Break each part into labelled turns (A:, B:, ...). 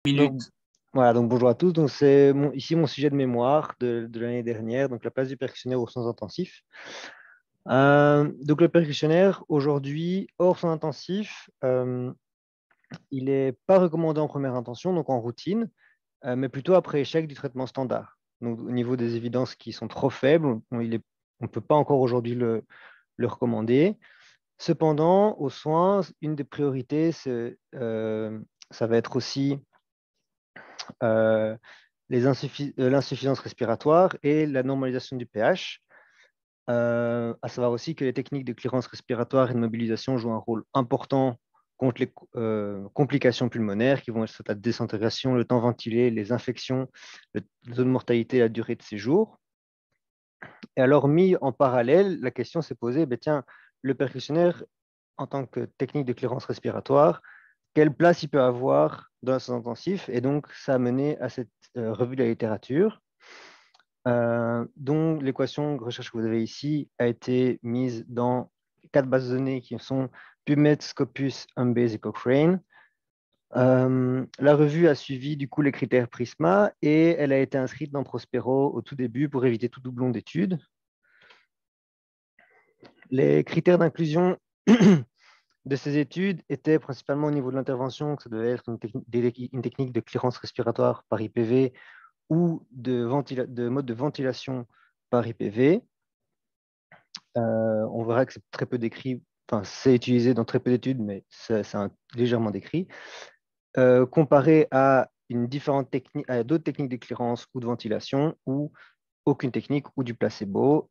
A: Donc,
B: Minutes.
A: voilà, donc bonjour à tous. Donc, c'est ici mon sujet de mémoire de l'année dernière, donc la place du percussionnaire au soins intensifs. Donc, le percussionnaire, aujourd'hui, hors soins intensifs, il n'est pas recommandé en première intention, donc en routine, mais plutôt après échec du traitement standard. Donc, au niveau des évidences qui sont trop faibles, on ne peut pas encore aujourd'hui le recommander. Cependant, aux soins, une des priorités, ça va être aussi euh, l'insuffisance respiratoire et la normalisation du pH. À savoir aussi que les techniques de clearance respiratoire et de mobilisation jouent un rôle important contre les complications pulmonaires qui vont être la désintégration, le temps ventilé, les infections, le taux de mortalité, la durée de séjour. Et alors, mis en parallèle, la question s'est posée, ben, tiens, le percussionnaire, en tant que technique de clearance respiratoire, quelle place il peut avoir dans le soins intensif? Et donc, ça a mené à cette revue de la littérature, dont l'équation de recherche que vous avez ici a été mise dans 4 bases de données qui sont PubMed, Scopus, Embase et Cochrane. La revue a suivi du coup les critères Prisma et elle a été inscrite dans Prospero au tout début pour éviter tout doublon d'études. Les critères d'inclusion de ces études étaient principalement au niveau de l'intervention, que ça devait être une technique de clearance respiratoire par IPV ou de mode de ventilation par IPV. On verra que c'est très peu décrit, enfin c'est utilisé dans très peu d'études, mais c'est légèrement décrit. Comparé à à d'autres techniques de clearance ou de ventilation, ou aucune technique ou du placebo,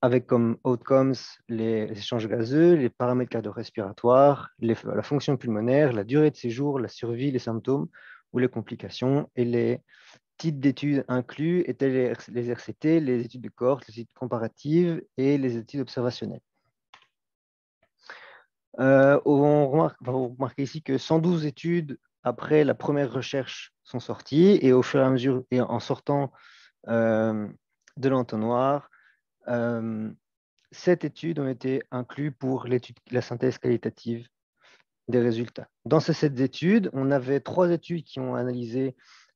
A: avec comme outcomes les échanges gazeux, les paramètres cardio-respiratoires, la fonction pulmonaire, la durée de séjour, la survie, les symptômes ou les complications. Et les types d'études inclus étaient les RCT, les études de cohorte, les études comparatives et les études observationnelles. Vous remarquez ici que 112 études après la première recherche sont sorties et au fur et à mesure, et en sortant de l'entonnoir, 7 études ont été incluses pour la synthèse qualitative des résultats. Dans ces 7 études, on avait 3 études qui ont analysé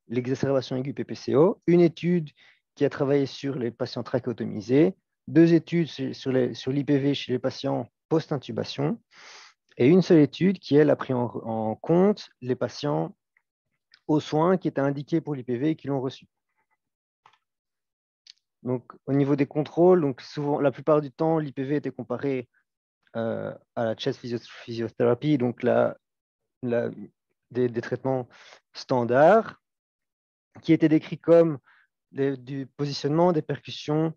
A: l'exacerbation aiguë PPCO, une étude qui a travaillé sur les patients trachéotomisés, 2 études sur l'IPV chez les patients post-intubation, et une seule étude qui, elle, a pris en compte les patients aux soins qui étaient indiqués pour l'IPV et qui l'ont reçu. Donc, au niveau des contrôles, donc souvent, la plupart du temps, l'IPV était comparé à la chest physiothérapie, donc des traitements standards, qui étaient décrits comme du positionnement, des percussions,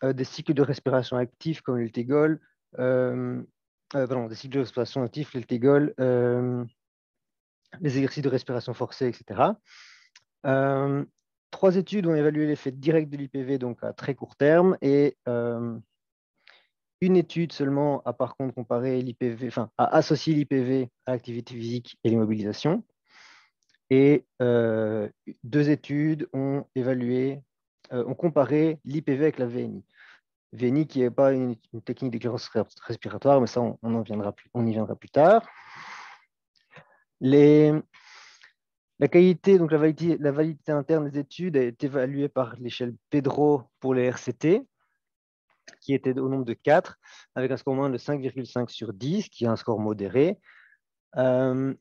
A: des cycles de respiration actifs comme l'Eltegol, des cycles de respiration actifs, l'Eltegol, les exercices de respiration forcée, etc. 3 études ont évalué l'effet direct de l'IPV, donc à très court terme, et une étude seulement a par contre comparé l'IPV, enfin, a associé l'IPV à l'activité physique et l'immobilisation. Et 2 études ont comparé l'IPV avec la VNI. VNI qui n'est pas une technique d'éclairance respiratoire, mais ça, on y viendra plus tard. Les, donc la validité interne des études a été évaluée par l'échelle Pedro pour les RCT, qui était au nombre de 4, avec un score moyen de 5,5 sur 10, qui est un score modéré.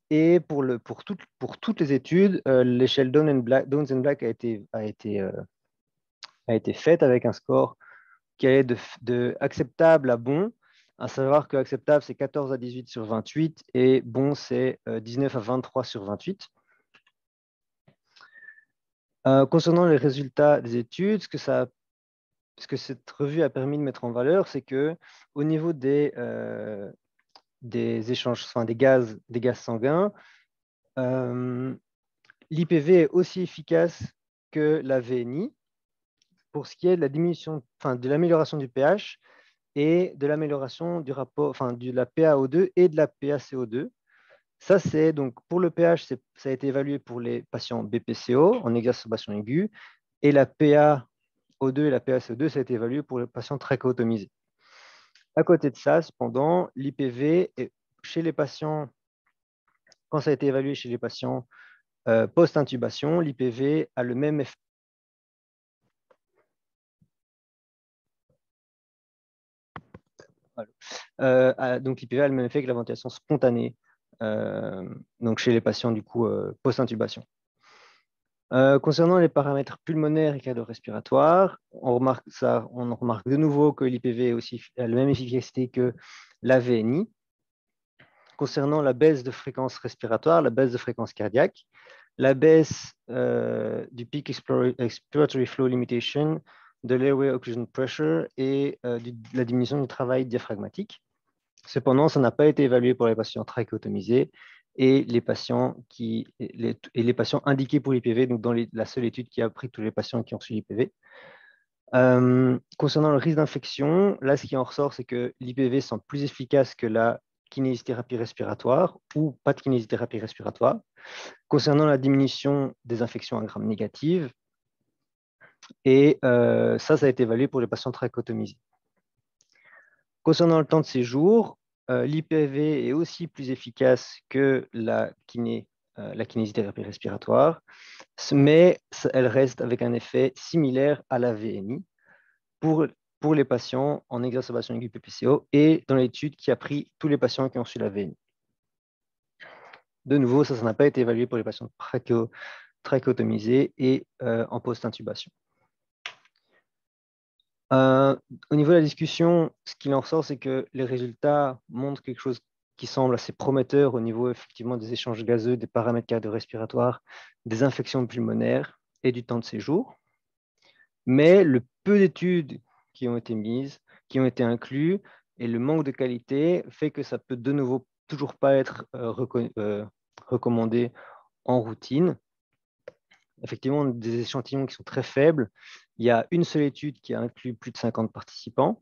A: Et pour toutes les études, l'échelle Downs and Black a été faite avec un score qui allait de acceptable à bon, à savoir que acceptable, c'est 14 à 18 sur 28 et bon, c'est 19 à 23 sur 28. Concernant les résultats des études, ce que cette revue a permis de mettre en valeur, c'est que au niveau des échanges, enfin des gaz sanguins, l'IPV est aussi efficace que la VNI pour ce qui est de la diminution, enfin de l'amélioration du pH et de l'amélioration du rapport, enfin de la PaO2 et de la PaCO2. Ça, c'est donc pour le pH, ça a été évalué pour les patients BPCO en exacerbation aiguë et la PaO2 et la PaCO2, ça a été évalué pour les patients trachéotomisés. À côté de ça, cependant, l'IPV chez les patients quand ça a été évalué chez les patients post-intubation, l'IPV a le même effet. Donc l'IPV a le même effet que la ventilation spontanée donc chez les patients du coup post-intubation. Concernant les paramètres pulmonaires et cardio-respiratoires, on remarque de nouveau que l'IPV a la même efficacité que la VNI. Concernant la baisse de fréquence respiratoire, la baisse de fréquence cardiaque, la baisse du peak expiratory flow limitation, de l'airway oxygen pressure et de la diminution du travail diaphragmatique. Cependant, ça n'a pas été évalué pour les patients trachéotomisés et les patients indiqués pour l'IPV, donc dans la seule étude qui a pris tous les patients qui ont reçu l'IPV. Concernant le risque d'infection, là, ce qui en ressort, c'est que l'IPV semble plus efficace que la kinésithérapie respiratoire ou pas de kinésithérapie respiratoire. Concernant la diminution des infections à Gram négatives, et ça a été évalué pour les patients trachéotomisés. Concernant le temps de séjour, l'IPV est aussi plus efficace que la kinésithérapie respiratoire, mais elle reste avec un effet similaire à la VNI pour les patients en exacerbation aiguë PPCO et dans l'étude qui a pris tous les patients qui ont reçu la VNI. De nouveau, ça n'a pas été évalué pour les patients trachéotomisés et en post-intubation. Au niveau de la discussion, ce qu'il en ressort, c'est que les résultats montrent quelque chose qui semble assez prometteur au niveau effectivement des échanges gazeux, des paramètres cardio-respiratoires, des infections pulmonaires et du temps de séjour. Mais le peu d'études qui ont été mises, qui ont été incluses, et le manque de qualité fait que ça peut de nouveau toujours pas être recommandé en routine. Effectivement, des échantillons qui sont très faibles. Il y a une seule étude qui a inclus plus de 50 participants.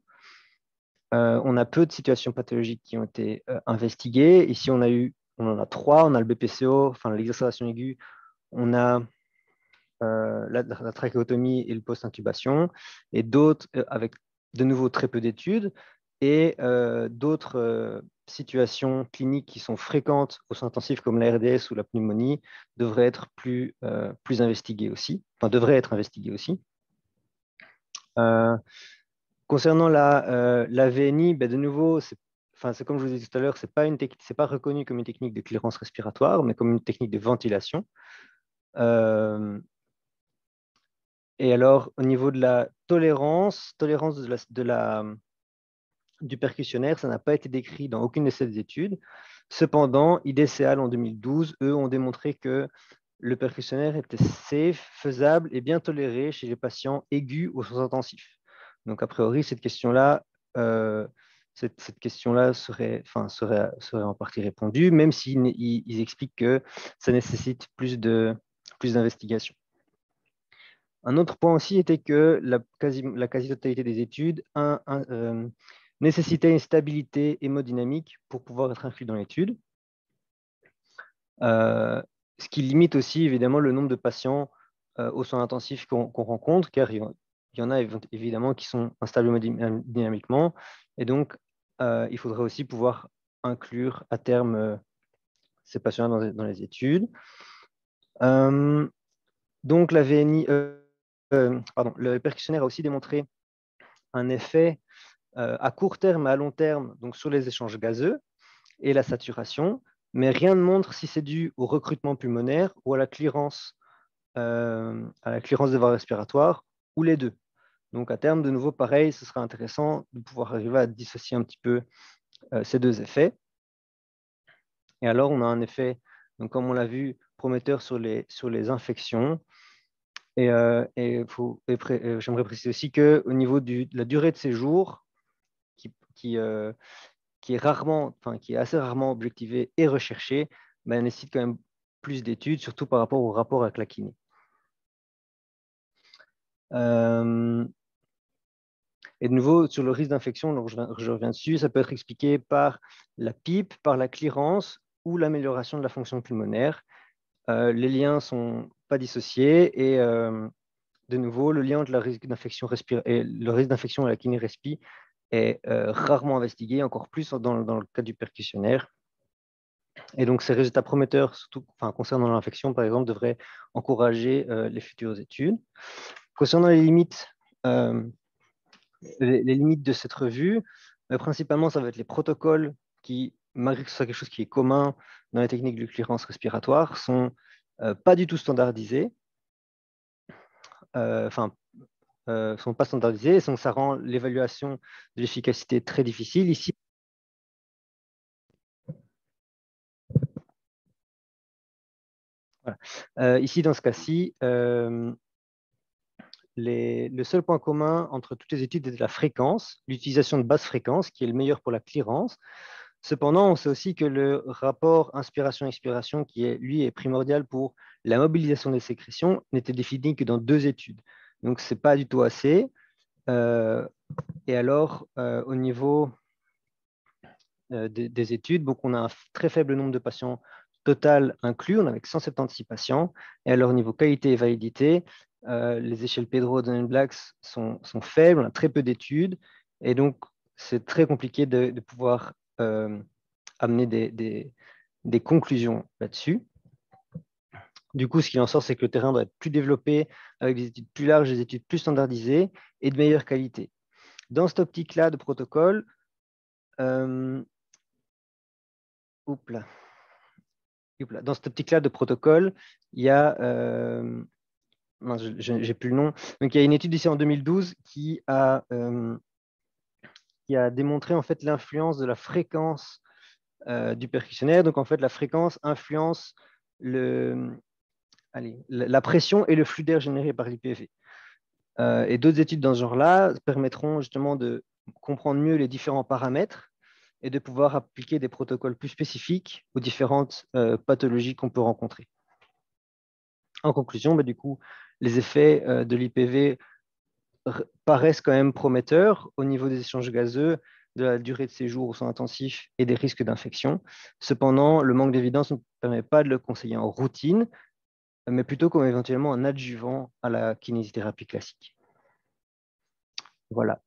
A: On a peu de situations pathologiques qui ont été investiguées. Ici, on en a 3. On a le BPCO, enfin l'exacerbation aiguë. On a la trachéotomie et le post-intubation. Et d'autres avec de nouveau très peu d'études. Et d'autres situations cliniques qui sont fréquentes aux soins intensifs comme la RDS ou la pneumonie devraient être plus investiguées aussi. Enfin, devraient être investiguées aussi. Concernant la VNI, ben de nouveau, c'est comme je vous disais tout à l'heure, ce n'est pas reconnu comme une technique de clairance respiratoire, mais comme une technique de ventilation. Et alors, au niveau de la tolérance du percussionnaire, ça n'a pas été décrit dans aucune de ces études. Cependant, IDCAL en 2012, eux, ont démontré que le percussionnaire était safe, faisable et bien toléré chez les patients aigus aux soins intensifs. Donc, a priori, cette question-là serait en partie répondue, même s'ils expliquent que ça nécessite plus d'investigation. Un autre point aussi était que la quasi-totalité des études nécessitait une stabilité hémodynamique pour pouvoir être inclus dans l'étude. Ce qui limite aussi évidemment le nombre de patients aux soins intensifs qu'on rencontre, car il y en a évidemment qui sont instables dynamiquement, et donc il faudrait aussi pouvoir inclure à terme ces patients dans les études. Donc la VNI, le percussionnaire a aussi démontré un effet à court terme et à long terme donc sur les échanges gazeux et la saturation, mais rien ne montre si c'est dû au recrutement pulmonaire ou à la clearance des voies respiratoires, ou les deux. Donc à terme, de nouveau, pareil, ce sera intéressant de pouvoir arriver à dissocier un petit peu ces deux effets. Et alors, on a un effet, donc, comme on l'a vu, prometteur sur les infections. Et j'aimerais préciser aussi qu'au niveau de la durée de séjour, qui est assez rarement objectivée et recherchée, elle nécessite quand même plus d'études, surtout par rapport au rapport avec la kiné. Et de nouveau, sur le risque d'infection, donc je reviens dessus, ça peut être expliqué par la PIP, par la clearance ou l'amélioration de la fonction pulmonaire. Les liens ne sont pas dissociés et de nouveau, le lien entre le risque d'infection et la kiné-respi est rarement investigué, encore plus dans le cas du percussionnaire. Et donc, ces résultats prometteurs, surtout concernant l'infection, par exemple, devraient encourager les futures études. Concernant les limites de cette revue, principalement, ça va être les protocoles qui, malgré que ce soit quelque chose qui est commun dans les techniques de clearance respiratoire, sont pas du tout standardisés. Sont pas standardisés, et donc ça rend l'évaluation de l'efficacité très difficile. Ici, ici dans ce cas-ci, le seul point commun entre toutes les études est la fréquence, l'utilisation de basse fréquence, qui est le meilleur pour la clearance. Cependant, on sait aussi que le rapport inspiration-expiration, qui est, lui, est primordial pour la mobilisation des sécrétions, n'était défini que dans 2 études. Donc, ce n'est pas du tout assez. Et alors, au niveau des études, donc on a un très faible nombre de patients total inclus, on a avec 176 patients. Et alors, au niveau qualité et validité, les échelles Pedro et Blacks sont faibles, on a très peu d'études. Et donc, c'est très compliqué de pouvoir amener des conclusions là-dessus. Du coup, ce qu'il en sort, c'est que le terrain doit être plus développé, avec des études plus larges, des études plus standardisées et de meilleure qualité. Dans cette optique-là de protocole, dans cette optique-là de protocole, il y a, j'ai plus le nom, donc il y a une étude ici en 2012 qui a démontré en fait l'influence de la fréquence du percussionnaire. Donc en fait, la fréquence influence la pression et le flux d'air généré par l'IPV. Et d'autres études dans ce genre-là permettront justement de comprendre mieux les différents paramètres et de pouvoir appliquer des protocoles plus spécifiques aux différentes pathologies qu'on peut rencontrer. En conclusion, du coup, les effets de l'IPV paraissent quand même prometteurs au niveau des échanges gazeux, de la durée de séjour aux soins intensifs et des risques d'infection. Cependant, le manque d'évidence ne permet pas de le conseiller en routine, mais plutôt comme éventuellement un adjuvant à la kinésithérapie classique. Voilà.